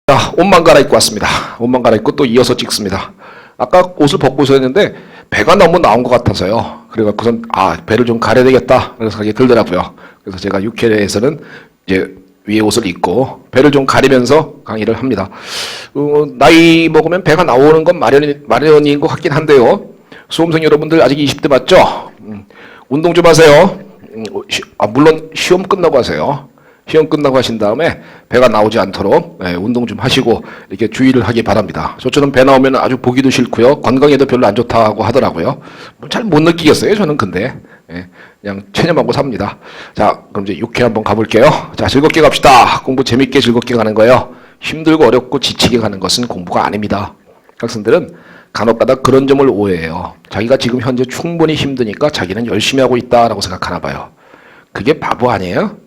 자, 옷만 갈아입고 왔습니다. 옷만 갈아입고 또 이어서 찍습니다. 아까 옷을 벗고 있었는데 배가 너무 나온 것 같아서요. 그래갖고선 배를 좀 가려야 되겠다 그래서 생각이 들더라고요. 그래서 제가 6회에서는 이제 위에 옷을 입고 배를 좀 가리면서 강의를 합니다. 나이 먹으면 배가 나오는 건 마련인 것 같긴 한데요. 수험생 여러분들 아직 20대 맞죠? 운동 좀 하세요. 물론 시험 끝나고 하세요. 시험 끝나고 하신 다음에 배가 나오지 않도록 운동 좀 하시고 이렇게 주의를 하기 바랍니다. 저처럼 배 나오면 아주 보기도 싫고요. 건강에도 별로 안 좋다고 하더라고요. 잘 못 느끼겠어요. 저는 근데 그냥 체념하고 삽니다. 자, 그럼 이제 6회 한번 가볼게요. 자, 즐겁게 갑시다. 공부 재밌게 즐겁게 가는 거예요. 힘들고 어렵고 지치게 가는 것은 공부가 아닙니다. 학생들은 간혹가다 그런 점을 오해해요. 자기가 지금 현재 충분히 힘드니까 자기는 열심히 하고 있다라고 생각하나 봐요. 그게 바보 아니에요?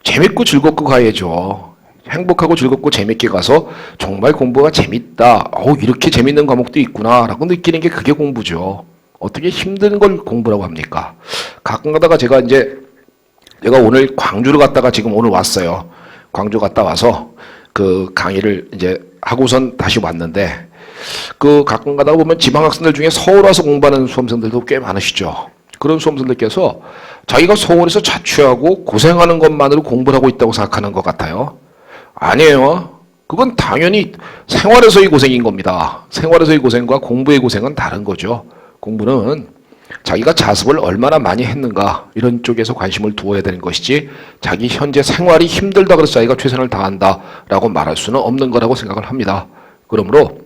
재밌고 즐겁고 가야죠. 행복하고 즐겁고 재밌게 가서 정말 공부가 재밌다. 이렇게 재밌는 과목도 있구나 라고 느끼는 게 그게 공부죠. 어떻게 힘든 걸 공부라고 합니까? 가끔 가다가 제가 오늘 광주를 갔다가 지금 오늘 왔어요. 광주 갔다 와서 그 강의를 이제 하고선 다시 왔는데 가끔 가다가 보면 지방 학생들 중에 서울 와서 공부하는 수험생들도 꽤 많으시죠. 그런 수험생들께서 자기가 서울에서 자취하고 고생하는 것만으로 공부를 하고 있다고 생각하는 것 같아요. 아니에요. 그건 당연히 생활에서의 고생인 겁니다. 생활에서의 고생과 공부의 고생은 다른 거죠. 공부는 자기가 자습을 얼마나 많이 했는가 이런 쪽에서 관심을 두어야 되는 것이지 자기 현재 생활이 힘들다 그래서 자기가 최선을 다한다라고 말할 수는 없는 거라고 생각을 합니다. 그러므로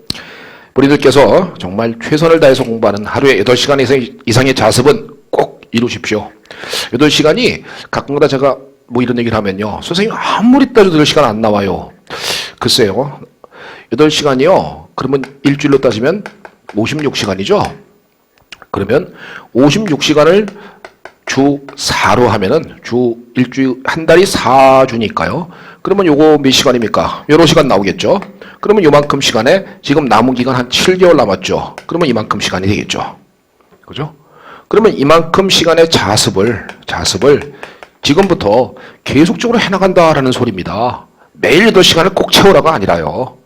우리들께서 정말 최선을 다해서 공부하는 하루에 8시간 이상의 자습은 꼭 이루십시오. 8시간이 가끔가다 제가 이런 얘기를 하면요. 선생님 아무리 따져도 8시간 안 나와요. 글쎄요. 8시간이요. 그러면 일주일로 따지면 56시간이죠. 그러면 56시간을 주 4로 하면은 한 달이 4주니까요. 그러면 요거 몇 시간입니까? 여러 시간 나오겠죠. 그러면 요만큼 시간에 지금 남은 기간 한 7개월 남았죠. 그러면 이만큼 시간이 되겠죠. 그죠? 그러면 이만큼 시간의 자습을 지금부터 계속적으로 해나간다라는 소리입니다. 매일 8시간을 꼭 채우라가 아니라요.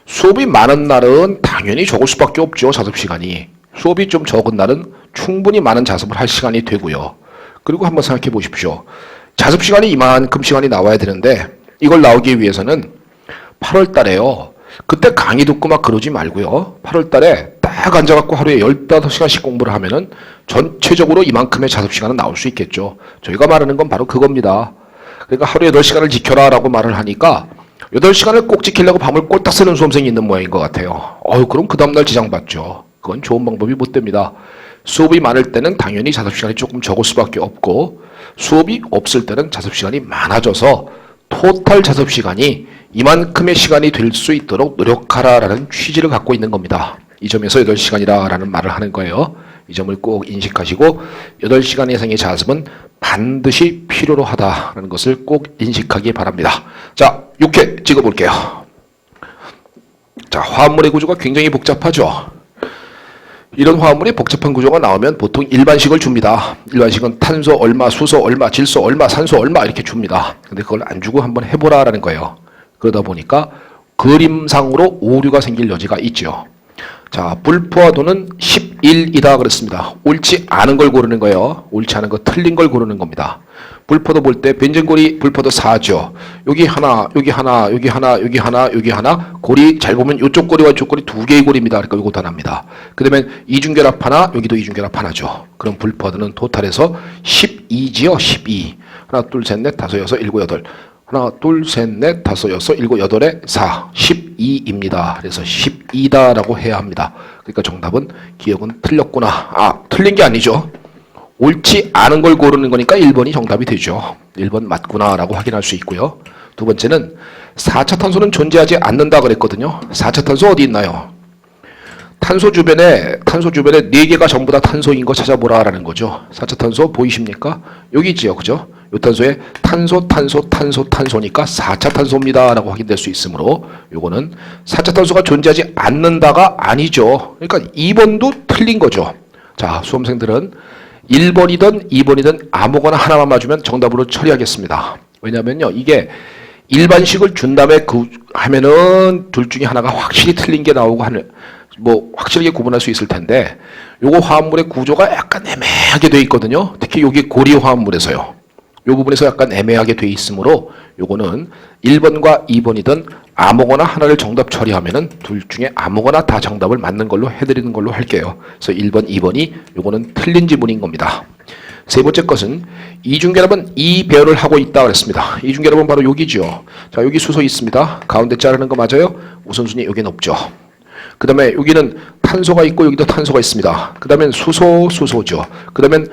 수업이 많은 날은 당연히 적을 수밖에 없죠. 자습 시간이. 수업이 좀 적은 날은 충분히 많은 자습을 할 시간이 되고요. 그리고 한번 생각해 보십시오. 자습 시간이 이만큼 시간이 나와야 되는데 이걸 나오기 위해서는 8월 달에요. 그때 강의 듣고 막 그러지 말고요. 8월 달에 딱 앉아갖고 하루에 15시간씩 공부를 하면은 전체적으로 이만큼의 자습 시간은 나올 수 있겠죠. 저희가 말하는 건 바로 그겁니다. 그러니까 하루에 8시간을 지켜라 라고 말을 하니까 8시간을 꼭 지키려고 밤을 꼴딱 새는 수험생이 있는 모양인 것 같아요. 그럼 그 다음날 지장받죠. 그건 좋은 방법이 못 됩니다. 수업이 많을 때는 당연히 자습 시간이 조금 적을 수밖에 없고 수업이 없을 때는 자습 시간이 많아져서 토탈 자습 시간이 이만큼의 시간이 될 수 있도록 노력하라라는 취지를 갖고 있는 겁니다. 이 점에서 8시간이라는 말을 하는 거예요. 이 점을 꼭 인식하시고 8시간 이상의 자습은 반드시 필요로 하다라는 것을 꼭 인식하기 바랍니다. 자, 6회 찍어볼게요. 자, 화합물의 구조가 굉장히 복잡하죠. 이런 화합물이 복잡한 구조가 나오면 보통 일반식을 줍니다. 일반식은 탄소 얼마, 수소 얼마, 질소 얼마, 산소 얼마 이렇게 줍니다. 근데 그걸 안 주고 한번 해보라라는 거예요. 그러다 보니까 그림상으로 오류가 생길 여지가 있죠. 자, 불포화도는 11이다 그랬습니다. 옳지 않은 걸 고르는 거예요. 옳지 않은 거, 틀린 걸 고르는 겁니다. 불포도 볼 때 벤젠골이 불포도 4죠. 여기 하나, 여기 하나, 여기 하나, 여기 하나, 여기 하나. 골이 잘 보면 이쪽 골이와 이쪽 골이 2개의 골입니다. 그러니까 이거 다 납니다. 그 다음에 이중결합 하나, 여기도 이중결합 하나죠. 그럼 불포도는 토탈에서 12지요. 12. 하나, 둘, 셋, 넷, 다섯, 여섯, 일곱, 여덟. 하나, 둘, 셋, 넷, 다섯, 여섯, 일곱, 여덟에 4. 12입니다. 그래서 12다라고 해야 합니다. 그러니까 정답은 기억은 틀렸구나. 틀린 게 아니죠. 옳지 않은 걸 고르는 거니까 1번이 정답이 되죠. 1번 맞구나 라고 확인할 수 있고요. 두 번째는 4차 탄소는 존재하지 않는다 그랬거든요. 4차 탄소 어디 있나요? 탄소 주변에 4개가 전부 다 탄소인 거 찾아보라라는 거죠. 4차 탄소 보이십니까? 여기 있지요. 그죠? 이 탄소에 탄소니까 4차 탄소입니다 라고 확인될 수 있으므로 요거는 4차 탄소가 존재하지 않는다가 아니죠. 그러니까 2번도 틀린 거죠. 자, 수험생들은 1번이든 2번이든 아무거나 하나만 맞으면 정답으로 처리하겠습니다. 왜냐면요. 이게 일반식을 준 다음에 그 하면은 둘 중에 하나가 확실히 틀린 게 나오고 하는, 뭐 확실하게 구분할 수 있을 텐데, 요거 화합물의 구조가 약간 애매하게 돼 있거든요. 특히 여기 고리 화합물에서요. 요 부분에서 약간 애매하게 돼 있으므로 요거는 1번과 2번이든 아무거나 하나를 정답 처리하면은 둘 중에 아무거나 다 정답을 맞는 걸로 해드리는 걸로 할게요. 그래서 1번, 2번이 요거는 틀린 지문인 겁니다. 세 번째 것은 이중결합은 이 배열을 하고 있다 그랬습니다. 이중결합은 바로 여기죠. 자, 여기 수소 있습니다. 가운데 자르는 거 맞아요? 우선순위 여기는 없죠. 그 다음에 여기는 탄소가 있고 여기도 탄소가 있습니다. 그 다음에 수소죠. 그 다음에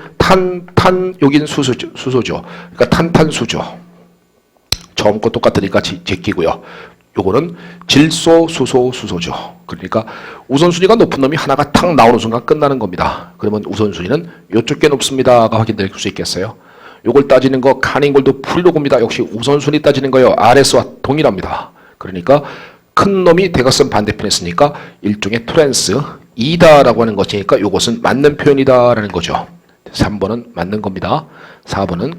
여기는 수소죠. 그러니까 탄탄수죠. 처음 거 똑같으니까 제끼고요. 요거는 질소, 수소죠. 그러니까 우선순위가 높은 놈이 하나가 탁 나오는 순간 끝나는 겁니다. 그러면 우선순위는 요쪽 게 높습니다가 확인될 수 있겠어요. 요걸 따지는 거 카닝골드 프리로그입니다. 역시 우선순위 따지는 거요. RS와 동일합니다. 그러니까 큰 놈이 대각선 반대편에 있으니까 일종의 트랜스 이다라고 하는 것이니까 요것은 맞는 표현이다라는 거죠. 3번은 맞는 겁니다. 4번은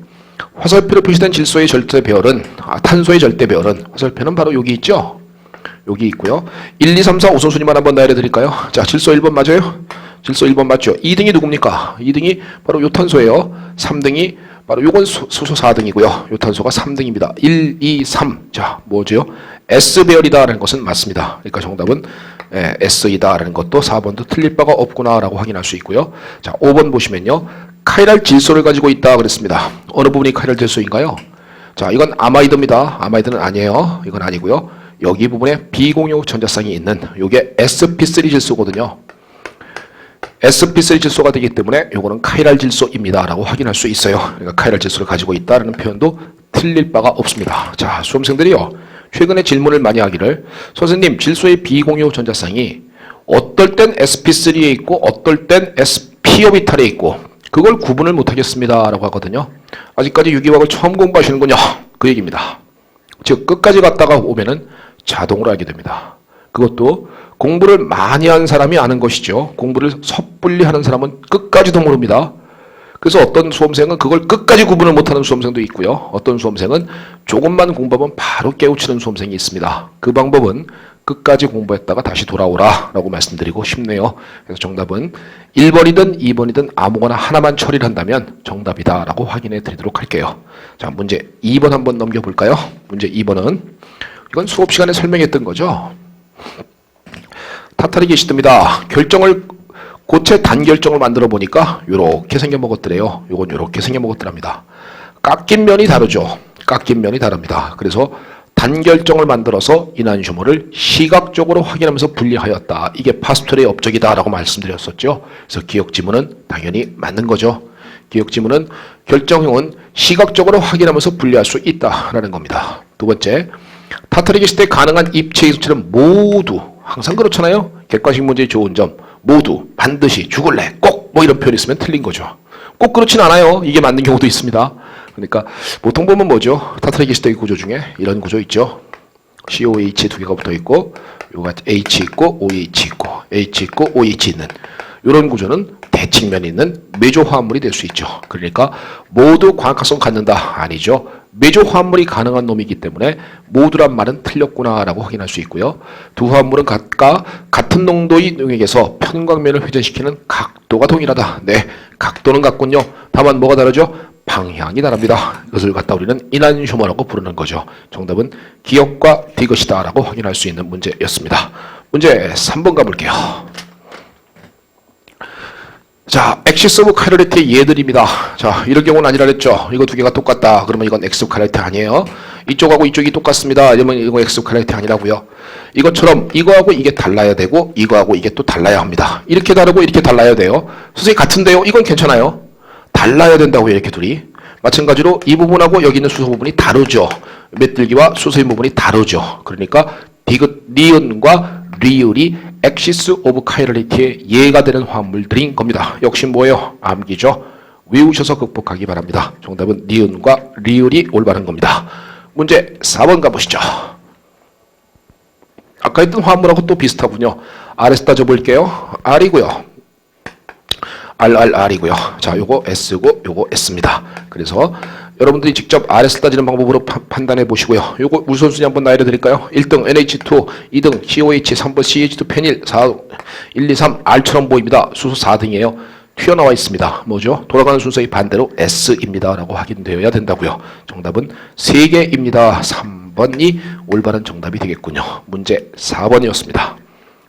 화살표로 표시된 질소의 절대 배열은 탄소의 절대 배열은 화살표는 바로 여기 있죠. 여기 있고요. 1, 2, 3, 4 우선순위만 한번 나열해드릴까요? 자, 질소 1번 맞아요? 질소 1번 맞죠? 2등이 누굽니까? 2등이 바로 요 탄소예요. 3등이 바로 요건 수소 4등이고요. 요 탄소가 3등입니다. 1, 2, 3. 자, 뭐죠? S배열이다라는 것은 맞습니다. 그러니까 정답은 S이다라는 것도 4번도 틀릴 바가 없구나라고 확인할 수 있고요. 자, 5번 보시면요. 카이랄 질소를 가지고 있다 그랬습니다. 어느 부분이 카이랄 질소인가요? 자, 이건 아마이드입니다. 아마이드는 아니에요. 이건 아니고요. 여기 부분에 비공유 전자쌍이 있는 요게 sp3 질소거든요. sp3 질소가 되기 때문에 요거는 카이랄 질소입니다 라고 확인할 수 있어요. 그러니까 카이랄 질소를 가지고 있다는 표현도 틀릴 바가 없습니다. 자, 수험생들이요, 최근에 질문을 많이 하기를, 선생님 질소의 비공유 전자쌍이 어떨 땐 sp3에 있고 어떨 땐 sp-오비탈에 있고 그걸 구분을 못하겠습니다 라고 하거든요. 아직까지 유기화학을 처음 공부하시는군요. 그 얘기입니다. 즉 끝까지 갔다가 오면은 자동으로 알게 됩니다. 그것도 공부를 많이 한 사람이 아는 것이죠. 공부를 섣불리 하는 사람은 끝까지도 모릅니다. 그래서 어떤 수험생은 그걸 끝까지 구분을 못하는 수험생도 있고요. 어떤 수험생은 조금만 공부하면 바로 깨우치는 수험생이 있습니다. 그 방법은 끝까지 공부했다가 다시 돌아오라 라고 말씀드리고 싶네요. 그래서 정답은 1번이든 2번이든 아무거나 하나만 처리를 한다면 정답이다 라고 확인해 드리도록 할게요. 자, 문제 2번 한번 넘겨볼까요? 문제 2번은 이건 수업 시간에 설명했던 거죠. 타타리 게시듭니다. 결정을 고체 단결정을 만들어 보니까 요렇게 생겨 먹었더래요. 요건 요렇게 생겨 먹었더랍니다. 깎인 면이 다르죠. 깎인 면이 다릅니다. 그래서 단결정을 만들어서 이난슈머를 시각적으로 확인하면서 분리하였다. 이게 파스텔의 업적이다 라고 말씀드렸었죠. 그래서 기억지문은 당연히 맞는 거죠. 기억지문은 결정형은 시각적으로 확인하면서 분리할 수 있다라는 겁니다. 두 번째, 타타리 게시 때 가능한 입체 이소체는 모두, 항상 그렇잖아요. 객관식 문제의 좋은 점, 모두, 반드시, 죽을래, 꼭 뭐 이런 표현이 있으면 틀린 거죠. 꼭 그렇진 않아요. 이게 맞는 경우도 있습니다. 그러니까 보통 보면 뭐죠? 타타리 게시 때 구조 중에 이런 구조 있죠. COH 두 개가 붙어 있고 요가 H 있고 OH 있고 H 있고 OH 있는 이런 구조는 대칭면이 있는 메조 화합물이 될 수 있죠. 그러니까 모두 광학성 갖는다 아니죠. 메조 화합물이 가능한 놈이기 때문에 모두란 말은 틀렸구나라고 확인할 수 있고요. 두 화합물은 각각 같은 농도의 용액에서 편광면을 회전시키는 각도가 동일하다. 네, 각도는 같군요. 다만 뭐가 다르죠? 방향이 다릅니다. 이것을 갖다 우리는 이난슈머라고 부르는 거죠. 정답은 기억과 디귿이다 라고 확인할 수 있는 문제였습니다. 문제 3번 가볼게요. 자, 엑시스 오브 카이럴리티의 예들입니다. 자, 이런 경우는 아니라 그랬죠. 이거 두 개가 똑같다. 그러면 이건 엑스 오브 카이럴리티 아니에요. 이쪽하고 이쪽이 똑같습니다. 이러면 이거 엑스 오브 카이럴리티 아니라고요. 이것처럼 이거하고 이게 달라야 되고 이거하고 이게 또 달라야 합니다. 이렇게 다르고 이렇게 달라야 돼요. 선생님 같은데요. 이건 괜찮아요. 달라야 된다고요. 이렇게 둘이. 마찬가지로 이 부분하고 여기 있는 수소 부분이 다르죠. 메들기와 수소인 부분이 다르죠. 그러니까 디귿, 니은과 리을이 엑시스 오브 카이럴리티의 예가 되는 화합물들인 겁니다. 역시 뭐예요? 암기죠. 외우셔서 극복하기 바랍니다. 정답은 니은과 리을이 올바른 겁니다. 문제 4번 가보시죠. 아까 했던 화합물하고 또 비슷하군요. R에서 따져볼게요. R이고요. RRR이고요. 자, 요거 S고 요거 S입니다. 그래서 여러분들이 직접 RS 따지는 방법으로 판단해 보시고요. 요거 우선순위 한번 나열해 드릴까요? 1등 NH2, 2등 COH, 3번 CH2 페닐, 4, 1, 2, 3 R처럼 보입니다. 수소 4등이에요. 튀어나와 있습니다. 뭐죠? 돌아가는 순서의 반대로 S입니다. 라고 확인되어야 된다고요. 정답은 3개입니다. 3번이 올바른 정답이 되겠군요. 문제 4번이었습니다.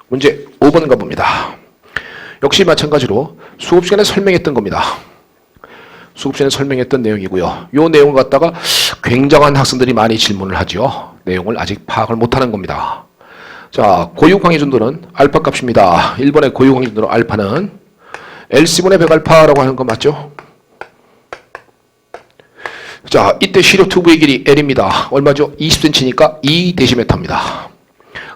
문제 5번 가봅니다. 역시 마찬가지로 수업 시간에 설명했던 겁니다. 수업 시간에 설명했던 내용이고요. 이 내용을 갖다가 굉장한 학생들이 많이 질문을 하죠. 내용을 아직 파악을 못하는 겁니다. 자, 고유광의 전도는 알파 값입니다. 1번의 고유광의 전도로 알파는 LC분의 100알파라고 하는 거 맞죠? 자, 이때 시력 튜브의 길이 L입니다. 얼마죠? 20cm니까 2데시메타입니다.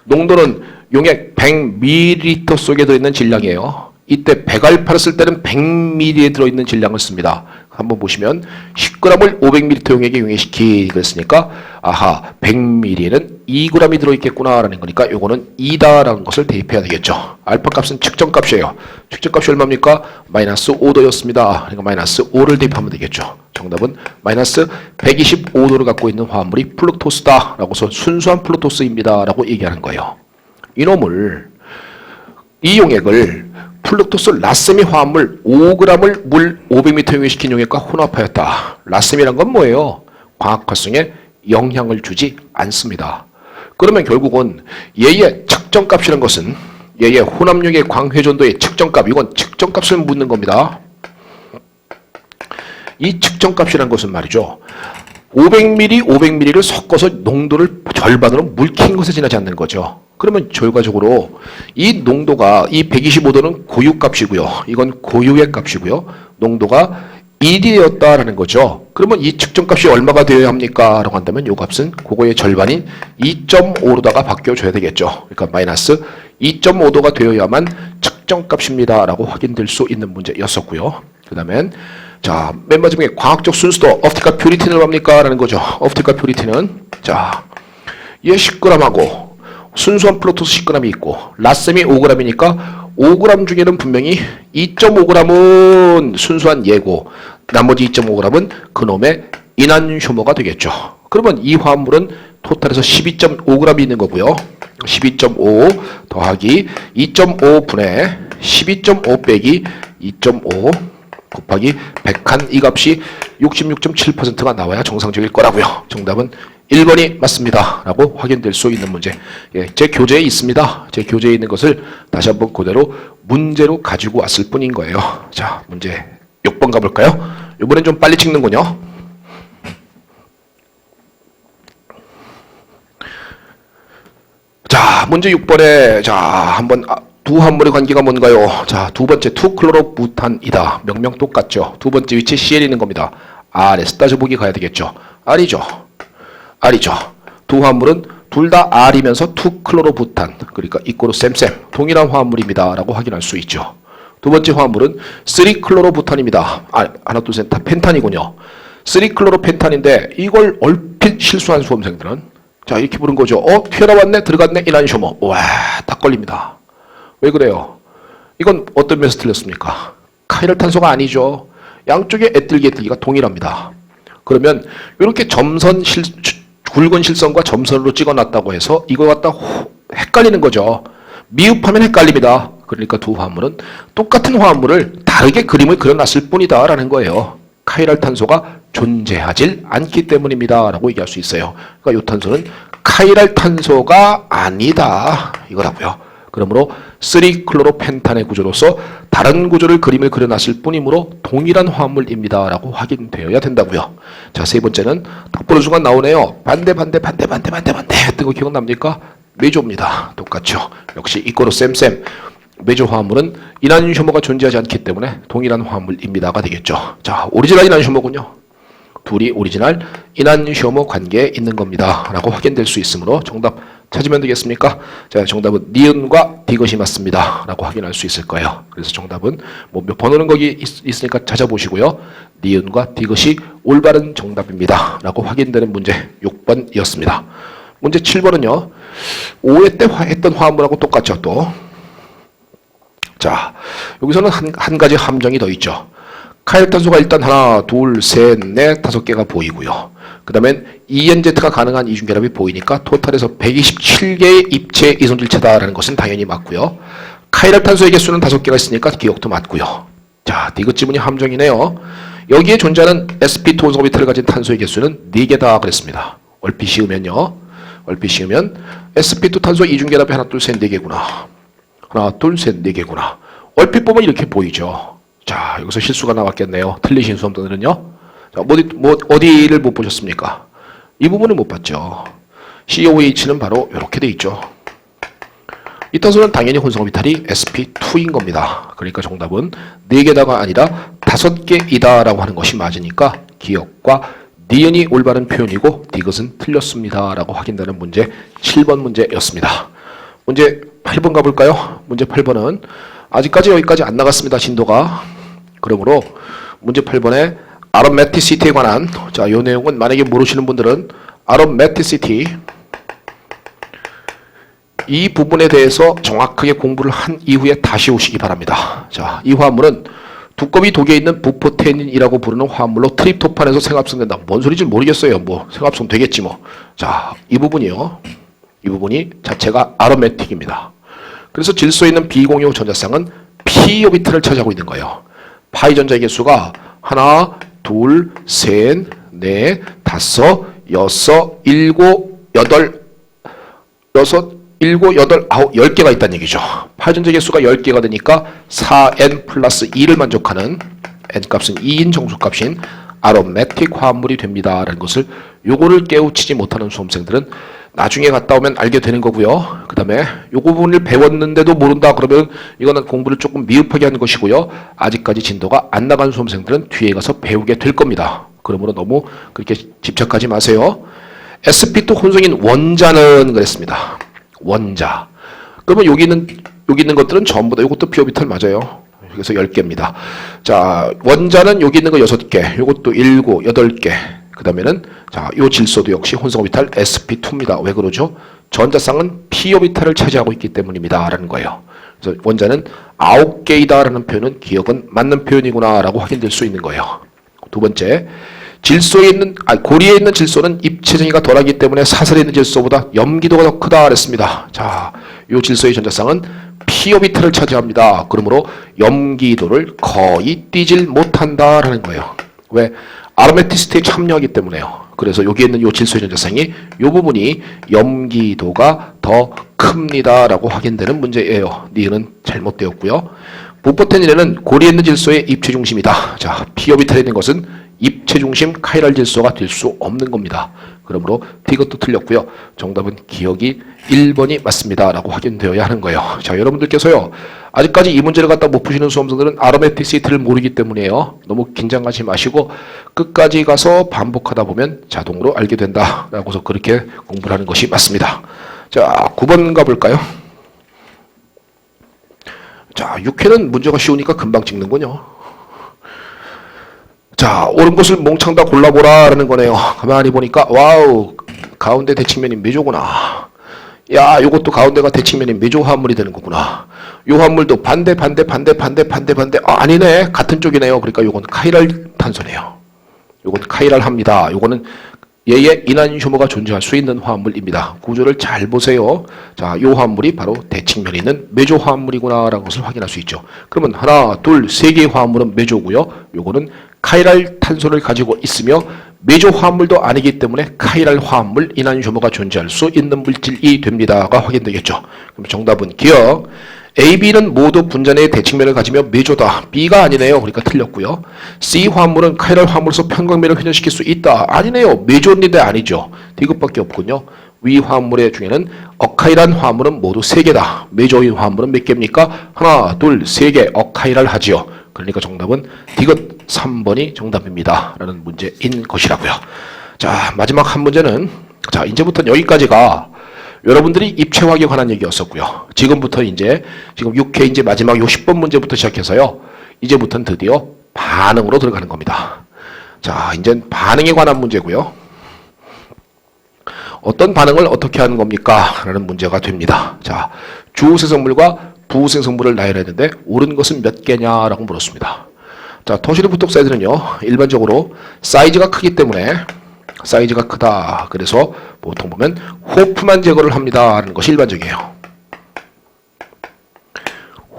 농도는 용액 100ml 속에 들어있는 질량이에요. 이때 100알파를 쓸 때는 100ml에 들어있는 질량을 씁니다. 한번 보시면 10g을 500ml 용액에 용액시키 그랬으니까 아하 100ml에는 2g이 들어있겠구나라는 거니까 요거는 2다라는 것을 대입해야 되겠죠. 알파 값은 측정값이에요. 측정값이 얼마입니까? 마이너스 5도였습니다. 그러니까 마이너스 5를 대입하면 되겠죠. 정답은 마이너스 125도를 갖고 있는 화합물이 플루토스다 라고서 순수한 플루토스입니다 라고 얘기하는 거예요. 이놈을 이 용액을 플루토스 라세미 화합물 5g을 물 500m 용액시킨 용액과 혼합하였다. 라세미란 건 뭐예요? 광학 활성에 영향을 주지 않습니다. 그러면 결국은 얘의 측정값이라는 것은 얘의 혼합용의 광회전도의 측정값, 이건 측정값을 묻는 겁니다. 이 측정값이라는 것은 말이죠. 500ml를 섞어서 농도를 절반으로 물킨 것에 지나지 않는 거죠. 그러면 결과적으로 이 농도가 이 125도는 고유값이고요. 이건 고유의 값이고요. 농도가 1이었다라는 거죠. 그러면 이 측정값이 얼마가 되어야 합니까? 라고 한다면 이 값은 그거의 절반인 2.5로다가 바뀌어줘야 되겠죠. 그러니까 마이너스 2.5도가 되어야만 측정값입니다. 라고 확인될 수 있는 문제였었고요. 그 다음엔 자, 맨 마지막에 과학적 순수도 옵티컬 퓨리티는 뭡니까? 라는 거죠. 옵티컬 퓨리티는 자, 얘 10g하고 순수한 플루토스 10g이 있고 라셈이 5g이니까 5g 중에는 분명히 2.5g은 순수한 얘고 나머지 2.5g은 그놈의 인환효모가 되겠죠. 그러면 이 화합물은 토탈에서 12.5g이 있는 거고요. 12.5 더하기 2.5분의 12.5 빼기 2.5 곱하기 100한 이 값이 66.7%가 나와야 정상적일 거라고요. 정답은 1번이 맞습니다. 라고 확인될 수 있는 문제. 예, 제 교재에 있습니다. 제 교재에 있는 것을 다시 한번 그대로 문제로 가지고 왔을 뿐인 거예요. 자, 문제 6번 가볼까요? 이번엔 좀 빨리 찍는군요. 자, 문제 6번에 자, 한번 두 화합물의 관계가 뭔가요? 자, 두 번째 2클로로부탄이다. 명명 똑같죠. 두 번째 위치에 CL이 있는 겁니다. RS 따져보기 가야 되겠죠. R이죠. 두 화합물은 둘 다 R이면서 2클로로부탄. 그러니까 이꼬르 쌤쌤. 동일한 화합물입니다. 라고 확인할 수 있죠. 두 번째 화합물은 3클로로부탄입니다. 하나, 둘, 셋 다 펜탄이군요. 3클로로펜탄인데 이걸 얼핏 실수한 수험생들은 자, 이렇게 부른 거죠. 튀어나왔네, 들어갔네, 인환효모. 와, 딱 걸립니다. 왜 그래요? 이건 어떤 면에서 틀렸습니까? 카이럴 탄소가 아니죠. 양쪽의 에틸기가 동일합니다. 그러면 이렇게 점선 굵은 실선과 점선으로 찍어놨다고 해서 이거 갖다 헷갈리는 거죠. 미흡하면 헷갈립니다. 그러니까 두 화합물은 똑같은 화합물을 다르게 그림을 그려놨을 뿐이다 라는 거예요. 카이럴 탄소가 존재하질 않기 때문입니다 라고 얘기할 수 있어요. 그러니까 이 탄소는 카이럴 탄소가 아니다 이거라고요. 그러므로 3클로로펜탄의 구조로서 다른 구조를 그림을 그려놨을 뿐이므로 동일한 화합물입니다 라고 확인되어야 된다고요. 자, 세 번째는 덕분에 순간 나오네요. 반대 했던 거 기억납니까? 메조입니다. 똑같죠. 역시 이꼬르 쌤쌤. 메조 화합물은 인환효모가 존재하지 않기 때문에 동일한 화합물입니다가 되겠죠. 자, 오리지널 인환효모군요. 둘이 오리지널 인환효모 관계에 있는 겁니다 라고 확인될 수 있으므로 정답 찾으면 되겠습니까? 자, 정답은 니은과 디귿이 맞습니다 라고 확인할 수 있을 거예요. 그래서 정답은 뭐 몇 번호는 거기 있으니까 찾아보시고요. 니은과 디귿이 올바른 정답입니다 라고 확인되는 문제 6번이었습니다. 문제 7번은요. 5회 때 했던 화합물하고 똑같죠. 또 자, 여기서는 한 가지 함정이 더 있죠. 카이랄 탄소가 일단 하나, 둘, 셋, 넷, 다섯 개가 보이고요. 그 다음엔 ENZ가 가능한 이중결합이 보이니까 토탈에서 127개의 입체 이성질체다라는 것은 당연히 맞고요. 카이랄 탄소의 개수는 5개가 있으니까 기억도 맞고요. 자, 디귿 지문이 함정이네요. 여기에 존재하는 sp2 혼성오비탈을 가진 탄소의 개수는 4개다 그랬습니다. 얼핏 씌우면요. 얼핏 씌우면 sp2 탄소 이중결합이 하나, 둘, 셋, 4개구나. 하나, 둘, 셋, 4개구나. 얼핏 보면 이렇게 보이죠. 자, 여기서 실수가 나왔겠네요. 틀리신 수험자들은요. 자, 어디를 못 보셨습니까? 이 부분을 못 봤죠. COH는 바로 이렇게 돼 있죠. 이 탄소는 당연히 혼성오비탈이 sp2인 겁니다. 그러니까 정답은 4개다가 아니라 5개이다 라고 하는 것이 맞으니까 기억과 니은이 올바른 표현이고 디귿은 틀렸습니다 라고 확인되는 문제 7번 문제였습니다. 문제 8번 가볼까요? 문제 8번은 아직까지 여기까지 안 나갔습니다. 진도가. 그러므로 문제 8번에 아로매티시티에 관한 자, 이 내용은 만약에 모르시는 분들은 아로매티시티 이 부분에 대해서 정확하게 공부를 한 이후에 다시 오시기 바랍니다. 자, 이 화합물은 두꺼비 독에 있는 부포테닌이라고 부르는 화합물로 트립토판에서 생합성된다. 뭔 소리인지 모르겠어요. 뭐 생합성 되겠지 뭐. 자, 이 부분이요. 이 부분이 자체가 아로매틱입니다. 그래서 질소에 있는 비공유 전자쌍은 p 오비탈을 차지하고 있는 거예요. 파이 전자의 개수가 하나, 둘, 셋, 넷, 다섯, 여섯, 일곱, 여덟, 아홉, 10개가 있다는 얘기죠. 파이 전자 개수가 10개가 되니까 4n 플러스 2를 만족하는 n값은 2인 정수값인 아로매틱 화합물이 됩니다. 라는 것을 요거를 깨우치지 못하는 수험생들은 나중에 갔다 오면 알게 되는 거고요. 그 다음에 요거 부분을 배웠는데도 모른다 그러면 이거는 공부를 조금 미흡하게 하는 것이고요. 아직까지 진도가 안 나간 수험생들은 뒤에 가서 배우게 될 겁니다. 그러므로 너무 그렇게 집착하지 마세요. sp2 혼성인 원자는 그랬습니다. 원자. 그러면 여기 있는 것들은 전부 다 이것도 p-오비탈 맞아요. 그래서 10개입니다. 자, 원자는 여기 있는 거 6개, 이것도 7, 8개. 그 다음에는 자, 요 질소도 역시 혼성오비탈 sp2입니다. 왜 그러죠? 전자쌍은 p-오비탈을 차지하고 있기 때문입니다. 라는 거예요. 그래서 원자는 9개이다 라는 표현은 기억은 맞는 표현이구나 라고 확인될 수 있는 거예요. 두 번째, 고리에 있는 질소는 입체정의가 덜하기 때문에 사설에 있는 질소보다 염기도가 더 크다 그랬습니다. 자, 요 질소의 전자쌍은 p-오비탈을 차지합니다. 그러므로 염기도를 거의 띄질 못한다라는 거예요. 왜? 아로매티시티에 참여하기 때문에요. 그래서 여기에 있는 요 질소의 전자쌍이 요 부분이 염기도가 더 큽니다라고 확인되는 문제예요. 니은은 잘못되었고요. 부포테닌에는 고리에 있는 질소의 입체 중심이다. 자, p-오비탈에 있는 것은 입체 중심 카이랄 질소가 될 수 없는 겁니다. 그러므로 이것도 틀렸고요. 정답은 기억이 1번이 맞습니다. 라고 확인되어야 하는 거예요. 자, 여러분들께서요. 아직까지 이 문제를 갖다 못 푸시는 수험생들은 아로매티시티를 모르기 때문이에요. 너무 긴장하지 마시고 끝까지 가서 반복하다 보면 자동으로 알게 된다. 라고서 그렇게 공부를 하는 것이 맞습니다. 자, 9번 가볼까요? 자, 6회는 문제가 쉬우니까 금방 찍는군요. 자, 옳은 것을 몽창 다 골라보라 라는 거네요. 가만히 보니까 와우, 가운데 대칭면이 메조구나. 야, 요것도 가운데가 대칭면이 메조 화합물이 되는 거구나. 요 화합물도 반대 아니네, 같은 쪽이네요. 그러니까 요건 카이랄 탄소네요. 요건 카이랄합니다. 요거는 얘의 인한휴무가 존재할 수 있는 화합물입니다. 구조를 잘 보세요. 자, 요 화합물이 바로 대칭면에 있는 메조 화합물이구나 라는 것을 확인할 수 있죠. 그러면 하나, 둘, 세 개의 화합물은 메조고요. 요거는 카이랄 탄소를 가지고 있으며 메조 화합물도 아니기 때문에 카이랄 화합물 인한휴무가 존재할 수 있는 물질이 됩니다가 확인되겠죠. 그럼 정답은 기억. A, B는 모두 분자내의 대칭면을 가지며 메조다. B가 아니네요. 그러니까 틀렸고요. C 화합물은 카이랄 화합물로서 편광면을 회전시킬 수 있다. 아니네요. 메조인데 아니죠. 디귿밖에 없군요. 위 화합물의 중에는 어카이랄 화합물은 모두 3개다. 메조인 화합물은 몇 개입니까? 하나, 둘, 3개. 어카이랄 하지요. 그러니까 정답은 디귿 3번이 정답입니다. 라는 문제인 것이라고요. 자, 마지막 한 문제는 자, 이제부터는 여기까지가 여러분들이 입체화학에 관한 얘기였었고요. 지금부터 지금 6회 이제 마지막 요 10번 문제부터 시작해서요. 이제부터는 드디어 반응으로 들어가는 겁니다. 자, 이제 반응에 관한 문제고요. 어떤 반응을 어떻게 하는 겁니까? 라는 문제가 됩니다. 자, 주우생성물과 부우생성물을 나열했는데 옳은 것은 몇 개냐라고 물었습니다. 자, 터시리 부톡사이드는요, 일반적으로 사이즈가 크기 때문에 사이즈가 크다. 그래서 보통 보면 호프만 제거를 합니다. 라는 것이 일반적이에요.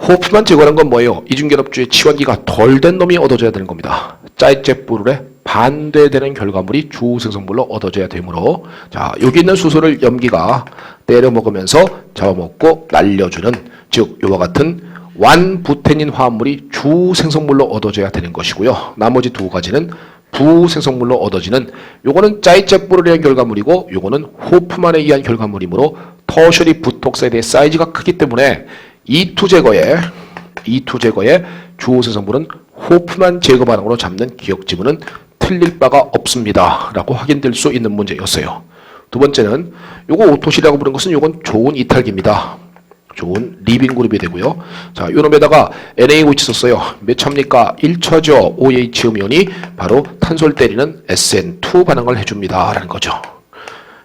호프만 제거하는 건 뭐예요? 이중결합주의 치환기가 덜 된 놈이 얻어져야 되는 겁니다. 짜이제뿌룰에 반대되는 결과물이 주생성물로 얻어져야 되므로, 자, 여기 있는 수소를 염기가 때려 먹으면서 잡아먹고 날려주는, 즉 이와 같은 완부테닌 화합물이 주생성물로 얻어져야 되는 것이고요. 나머지 두 가지는 부생성물로 얻어지는, 요거는 짜이제뿌룰에 의한 결과물이고 요거는 호프만에 의한 결과물이므로 터셔리 부톡사이드의 사이즈가 크기 때문에 E2 제거에 주호생성물은 호프만 제거 반응으로 잡는 기억 지문은 틀릴 바가 없습니다. 라고 확인될 수 있는 문제였어요. 두 번째는 요거 오토시라고 부르는 것은 요건 좋은 이탈기입니다. 좋은 리빙 그룹이 되고요. 자, 요놈에다가 NaOH 썼어요. 몇 차입니까? 1차죠. OH 음이온이 바로 탄소를 때리는 SN2 반응을 해줍니다. 라는 거죠.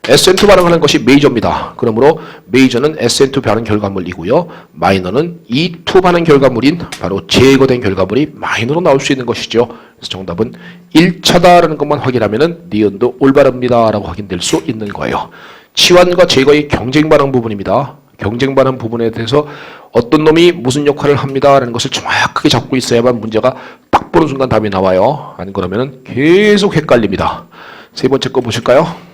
SN2 반응하는 것이 메이저입니다. 그러므로 메이저는 SN2 반응 결과물이고요. 마이너는 E2 반응 결과물인 바로 제거된 결과물이 마이너로 나올 수 있는 것이죠. 그래서 정답은 1차다라는 것만 확인하면은 니은도 올바릅니다. 라고 확인될 수 있는 거예요. 치환과 제거의 경쟁 반응 부분입니다. 경쟁 반응 부분에 대해서 어떤 놈이 무슨 역할을 합니다. 라는 것을 정확하게 잡고 있어야만 문제가 딱 보는 순간 답이 나와요. 안 그러면은 계속 헷갈립니다. 세 번째 거 보실까요?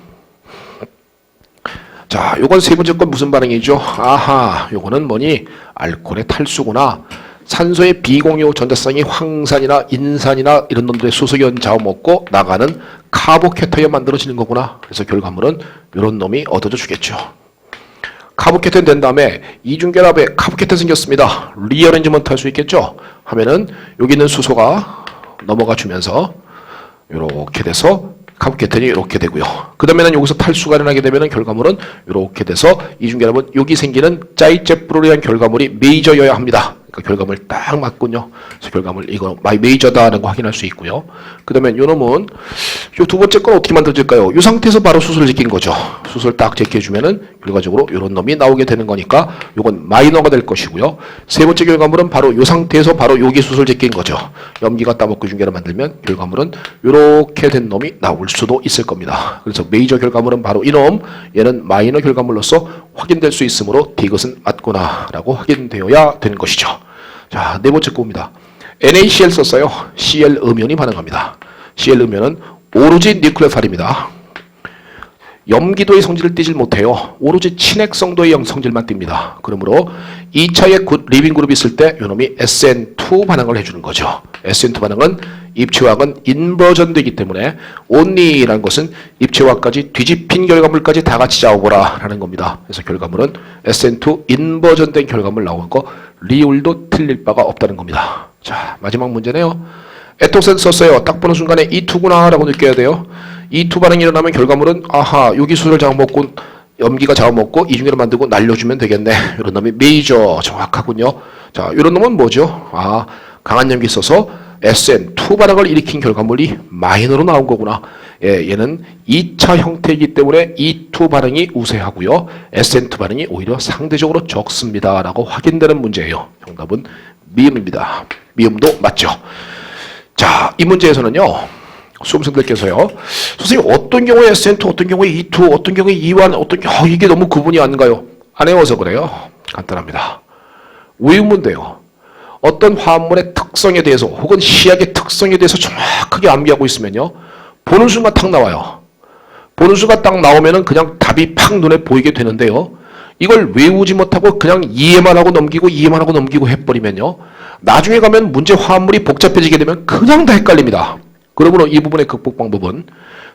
자, 요건 세 번째 건 무슨 반응이죠? 아하, 요거는 뭐니? 알코올의 탈수구나. 산소의 비공유 전자성이 황산이나 인산이나 이런 놈들의 수소이온 잡아먹고 나가는 카보케톤이 만들어지는 거구나. 그래서 결과물은 이런 놈이 얻어져 주겠죠. 카보케톤 된 다음에 이중결합에 카보케톤 생겼습니다. 리어렌지먼트 할 수 있겠죠? 하면은 여기 있는 수소가 넘어가 주면서 이렇게 돼서 카보케톤이 이렇게 되고요. 그 다음에는 여기서 탈수가 일어나게 되면 결과물은 이렇게 돼서 이중결합은 여기 생기는 짜이제뿌룰에 의한 결과물이 메이저여야 합니다. 그러니까 결과물 딱 맞군요. 그래서 결과물 이거 메이저다라는 거 확인할 수 있고요. 그 다음에 요 놈은 요 두 번째 건 어떻게 만들어질까요? 이 상태에서 바로 수소를 제낀 거죠. 수소를 딱 제껴주면은 결과적으로 이런 놈이 나오게 되는 거니까 요건 마이너가 될 것이고요. 세 번째 결과물은 바로 이 상태에서 바로 여기 수소를 제낀 거죠. 염기가 따먹고 중결을 만들면 결과물은 이렇게 된 놈이 나올 수도 있을 겁니다. 그래서 메이저 결과물은 바로 이놈, 얘는 마이너 결과물로서 확인될 수 있으므로 이것은 맞구나 라고 확인되어야 되는 것이죠. 자, 네 번째 겁니다. NaCl 썼어요. Cl 음이온이 반응합니다. Cl 음이온은 오로지 뉴클레오파일입니다. 염기도의 성질을 띠질 못해요. 오로지 친핵성도의 성질만 띱니다. 그러므로 2차의 리빙 그룹이 있을 때 이놈이 SN2 반응을 해주는 거죠. SN2 반응은 입체화학은 인버전되기 때문에 only라는 것은 입체화학까지 뒤집힌 결과물까지 다 같이 잡아보라 라는 겁니다. 그래서 결과물은 SN2 인버전된 결과물 나오는 거 리울도 틀릴 바가 없다는 겁니다. 자, 마지막 문제네요. 에톡센 썼어요. 딱 보는 순간에 E2구나 라고 느껴야 돼요. E2 반응이 일어나면 결과물은 아하, 여기 수를 잡아먹고 염기가 잡아먹고 이중결을 만들고 날려주면 되겠네. 이런 놈이 메이저 정확하군요. 자, 이런 놈은 뭐죠? 아, 강한 염기 써서 SN2 반응을 일으킨 결과물이 마이너로 나온 거구나. 예, 얘는 2차 형태이기 때문에 E2 반응이 우세하고요. SN2 반응이 오히려 상대적으로 적습니다. 라고 확인되는 문제예요. 정답은 미음입니다. 미음도 맞죠. 자, 이 문제에서는요. 수험생들께서요. 선생님 어떤 경우에 SN2, 어떤 경우에 E2, 어떤 경우에 E1, 어떤 이게 너무 구분이 안 가요. 안 해워서 그래요. 간단합니다. 외우면 어떤 화합물의 특성에 대해서 혹은 시약의 특성에 대해서 정확하게 암기하고 있으면요. 보는 순간 탁 나와요. 보는 순간 딱 나오면은 그냥 답이 팍 눈에 보이게 되는데요. 이걸 외우지 못하고 그냥 이해만 하고 넘기고 해버리면요. 나중에 가면 문제 화합물이 복잡해지게 되면 그냥 다 헷갈립니다. 그러므로 이 부분의 극복 방법은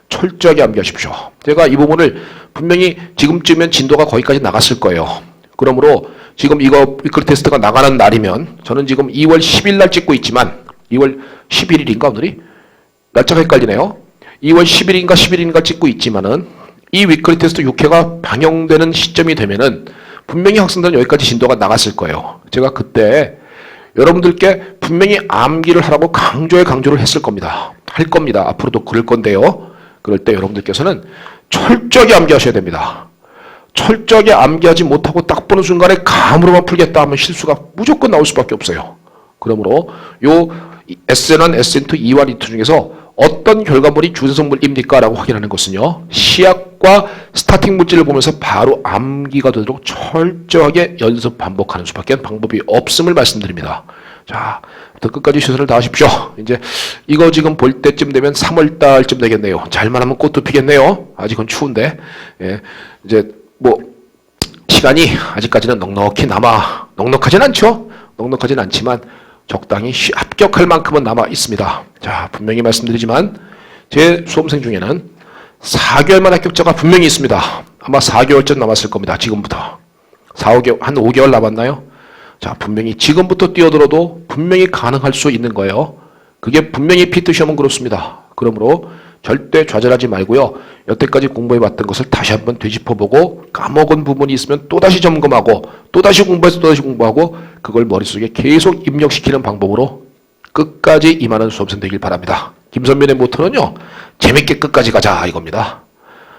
철저하게 암기하십시오. 제가 이 부분을 분명히 지금쯤이면 진도가 거기까지 나갔을 거예요. 그러므로 지금 이거 위클 테스트가 나가는 날이면 저는 지금 2월 10일 날 찍고 있지만 2월 11일인가 오늘이? 날짜가 헷갈리네요. 2월 10일인가 11일인가 찍고 있지만은 이 위클 테스트 6회가 방영되는 시점이 되면은 분명히 학생들은 여기까지 진도가 나갔을 거예요. 제가 그때 여러분들께 분명히 암기를 하라고 강조를 했을 겁니다. 할 겁니다. 앞으로도 그럴 건데요. 그럴 때 여러분들께서는 철저하게 암기하셔야 됩니다. 철저하게 암기하지 못하고 딱 보는 순간에 감으로만 풀겠다 하면 실수가 무조건 나올 수밖에 없어요. 그러므로 요 SN1, SN2, E1, E2 중에서 어떤 결과물이 준성물입니까? 라고 확인하는 것은요. 시약과 스타팅 물질을 보면서 바로 암기가 되도록 철저하게 연습 반복하는 수밖에 방법이 없음을 말씀드립니다. 자, 끝까지 최선을 다하십시오. 이제 이거 지금 볼 때쯤 되면 3월 달쯤 되겠네요. 잘만 하면 꽃도 피겠네요. 아직은 추운데. 예, 이제 뭐 시간이 아직까지는 넉넉하진 않죠. 넉넉하진 않지만 적당히 합격할 만큼은 남아 있습니다. 자, 분명히 말씀드리지만 제 수험생 중에는 4개월만 합격자가 분명히 있습니다. 아마 4개월쯤 남았을 겁니다. 지금부터. 5개월, 한 5개월 남았나요? 자, 분명히 지금부터 뛰어들어도 분명히 가능할 수 있는 거예요. 그게 분명히 피트 시험은 그렇습니다. 그러므로 절대 좌절하지 말고요. 여태까지 공부해봤던 것을 다시 한번 되짚어보고 까먹은 부분이 있으면 또다시 점검하고 또다시 공부해서 또다시 공부하고 그걸 머릿속에 계속 입력시키는 방법으로 끝까지 임하는 수험생 되길 바랍니다. 김선민의 모토는요. 재밌게 끝까지 가자 이겁니다.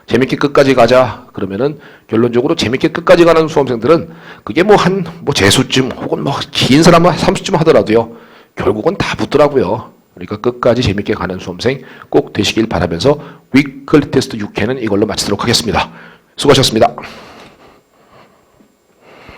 재밌게 끝까지 가자 그러면은 결론적으로 재밌게 끝까지 가는 수험생들은 그게 뭐 재수쯤 혹은 뭐 긴 사람은 30쯤 하더라도요. 결국은 다 붙더라고요. 그러니까 끝까지 재밌게 가는 수험생 꼭 되시길 바라면서 위클리 테스트 6회는 이걸로 마치도록 하겠습니다. 수고하셨습니다.